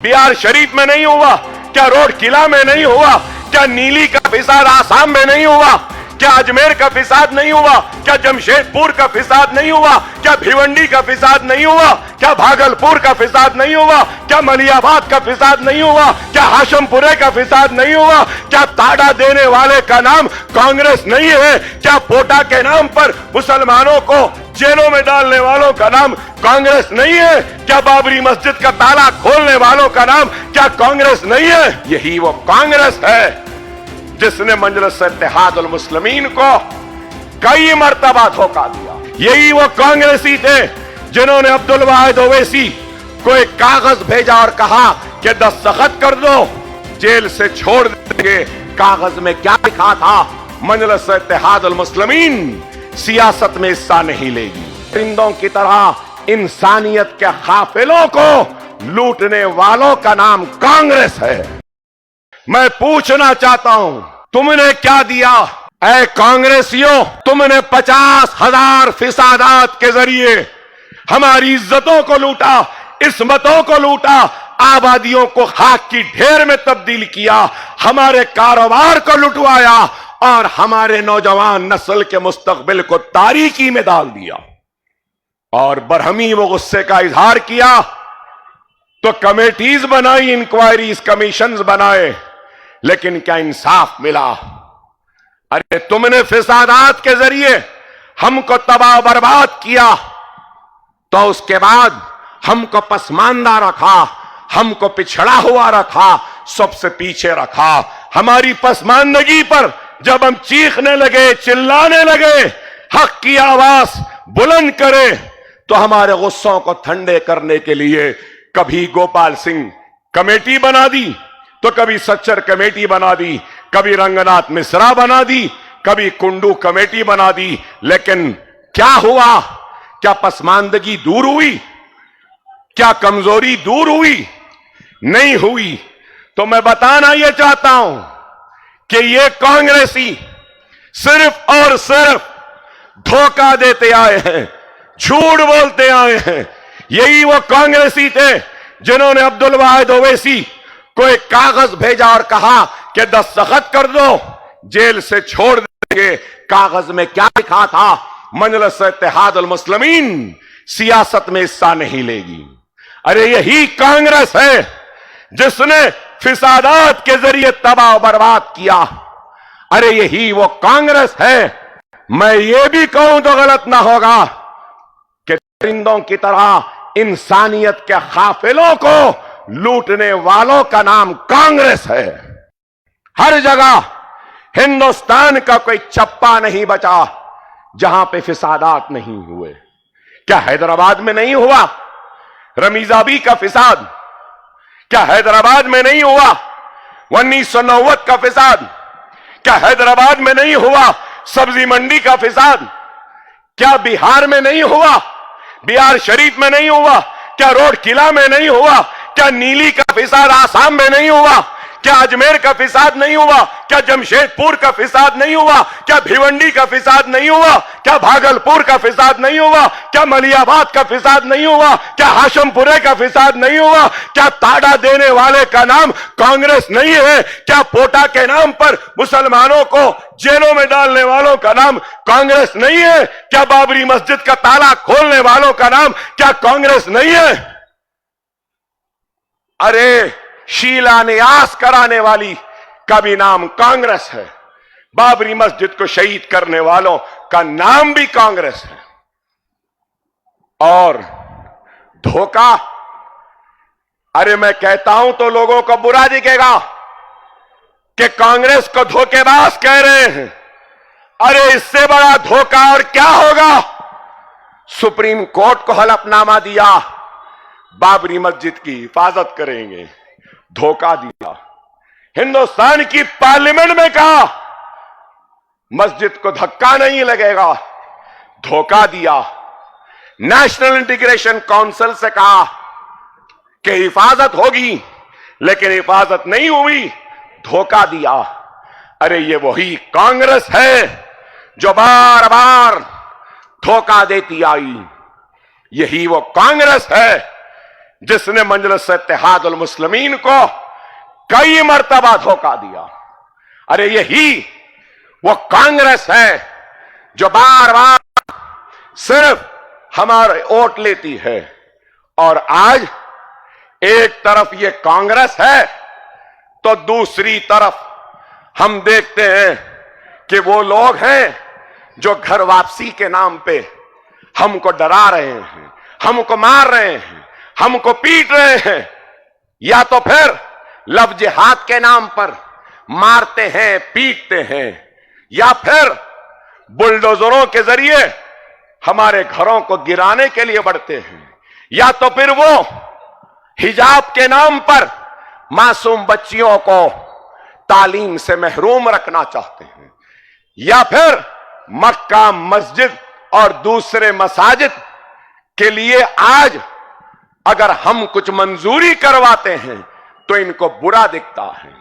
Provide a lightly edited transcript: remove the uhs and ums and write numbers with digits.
बिहार शरीफ में नहीं हुआ क्या? रोड किला में नहीं हुआ क्या? नीली का फिसाद आसाम में नहीं हुआ क्या? अजमेर का फिसाद नहीं हुआ क्या? जमशेदपुर का फिसाद नहीं हुआ क्या? भिवंडी का फिसाद नहीं हुआ क्या? भागलपुर का फिसाद नहीं हुआ क्या? मलियाबाद का फिसाद नहीं हुआ क्या? हाशमपुरे का फिसाद नहीं हुआ क्या? ताड़ा देने वाले का नाम कांग्रेस नहीं है क्या? पोटा के नाम पर मुसलमानों को जेलों में डालने वालों का नाम कांग्रेस नहीं है क्या? बाबरी मस्जिद का ताला खोलने वालों का नाम क्या कांग्रेस नहीं है? यही वो कांग्रेस है जिसने मजलिस इत्तेहादुल मुस्लिमीन को कई मर्तबा धोखा दिया। यही वो कांग्रेसी थे जिन्होंने अब्दुल वाहिद ओवैसी को एक कागज भेजा और कहा कि दस्तखत कर दो, जेल से छोड़ देंगे। कागज में क्या लिखा था? मजलिस इत्तेहादुल मुस्लिमीन सियासत में हिस्सा नहीं लेगी। परिंदों की तरह इंसानियत के काफिलों को लूटने वालों का नाम कांग्रेस है। मैं पूछना चाहता हूं, तुमने क्या दिया? ऐ कांग्रेसियों, तुमने 50,000 फिसादात के जरिए हमारी इज्जतों को लूटा, इस्मतों को लूटा, आबादियों को खाक की ढेर में तब्दील किया, हमारे कारोबार को लुटवाया और हमारे नौजवान नस्ल के मुस्तकबिल को तारीकी में डाल दिया। और बरहमी वो गुस्से का इजहार किया तो कमेटीज बनाई, इंक्वायरीज कमीशंस बनाए, लेकिन क्या इंसाफ मिला? अरे तुमने फिसादात के जरिए हमको तबाह बर्बाद किया, तो उसके बाद हमको पसमानदा रखा, हमको पिछड़ा हुआ रखा, सबसे पीछे रखा। हमारी पसमानदगी पर जब हम चीखने लगे, चिल्लाने लगे, हक की आवाज बुलंद करे, तो हमारे गुस्सों को ठंडे करने के लिए कभी गोपाल सिंह कमेटी बना दी, तो कभी सच्चर कमेटी बना दी, कभी रंगनाथ मिश्रा बना दी, कभी कुंडू कमेटी बना दी। लेकिन क्या हुआ? क्या पसमानदगी दूर हुई? क्या कमजोरी दूर हुई? नहीं हुई। तो मैं बताना यह चाहता हूं कि ये कांग्रेसी सिर्फ और सिर्फ धोखा देते आए हैं, झूठ बोलते आए हैं। यही वो कांग्रेसी थे जिन्होंने अब्दुल वाहिद ओवैसी को एक कागज भेजा और कहा कि दस्तखत कर दो, जेल से छोड़ देंगे। कागज में क्या लिखा था? मजलिस इत्तेहादुल मुस्लिमीन सियासत में हिस्सा नहीं लेगी। अरे यही कांग्रेस है जिसने फिसादात के जरिए तबाह बर्बाद किया। अरे यही वो कांग्रेस है, मैं ये भी कहूं तो गलत ना होगा कि परिंदों की तरह इंसानियत के काफिलों को लूटने वालों का नाम कांग्रेस है। हर जगह हिंदुस्तान का कोई चप्पा नहीं बचा जहां पे फिसादात नहीं हुए। क्या हैदराबाद में नहीं हुआ रमीजाबी का फिसाद? क्या हैदराबाद में नहीं हुआ 1990 का फिसाद? क्या हैदराबाद में नहीं हुआ सब्जी मंडी का फिसाद? क्या बिहार में नहीं हुआ? बिहार शरीफ में नहीं हुआ क्या? रोड किला में नहीं हुआ क्या? नीली का फिसाद आसाम में नहीं हुआ क्या? अजमेर का फिसाद नहीं हुआ क्या? जमशेदपुर का फिसाद नहीं हुआ क्या? भिवंडी का फिसाद नहीं हुआ क्या? भागलपुर का फिसाद नहीं हुआ क्या? मलियाबाद का फिसाद नहीं हुआ क्या? हाशमपुरे का फिसाद नहीं हुआ क्या? ताड़ा देने वाले का नाम कांग्रेस नहीं है क्या? पोटा के नाम पर मुसलमानों को जेलों में डालने वालों का नाम कांग्रेस नहीं है क्या? बाबरी मस्जिद का ताला खोलने वालों का नाम क्या कांग्रेस नहीं है? अरे शिलान्यास कराने वाली का भी नाम कांग्रेस है, बाबरी मस्जिद को शहीद करने वालों का नाम भी कांग्रेस है। और धोखा, अरे मैं कहता हूं तो लोगों को बुरा दिखेगा कि कांग्रेस को धोखेबाज कह रहे हैं। अरे इससे बड़ा धोखा और क्या होगा? सुप्रीम कोर्ट को हलफनामा दिया, बाबरी मस्जिद की हिफाजत करेंगे, धोखा दिया। हिंदुस्तान की पार्लियामेंट में कहा मस्जिद को धक्का नहीं लगेगा, धोखा दिया। नेशनल इंटीग्रेशन काउंसिल से कहा कि हिफाजत होगी, लेकिन हिफाजत नहीं हुई, धोखा दिया। अरे ये वही कांग्रेस है जो बार बार धोखा देती आई। यही वो कांग्रेस है जिसने मजलिस इत्तेहादुल मुस्लिमीन को कई मर्तबा धोखा दिया। अरे यही वो कांग्रेस है जो बार बार सिर्फ हमारे वोट लेती है, और आज एक तरफ ये कांग्रेस है तो दूसरी तरफ हम देखते हैं कि वो लोग हैं जो घर वापसी के नाम पे हमको डरा रहे हैं, हमको मार रहे हैं, हमको पीट रहे हैं, या तो फिर लव जिहाद के नाम पर मारते हैं, पीटते हैं, या फिर बुलडोजरों के जरिए हमारे घरों को गिराने के लिए बढ़ते हैं, या तो फिर वो हिजाब के नाम पर मासूम बच्चियों को तालीम से महरूम रखना चाहते हैं, या फिर मक्का मस्जिद और दूसरे मसाजिद के लिए आज अगर हम कुछ मंजूरी करवाते हैं तो इनको बुरा दिखता है।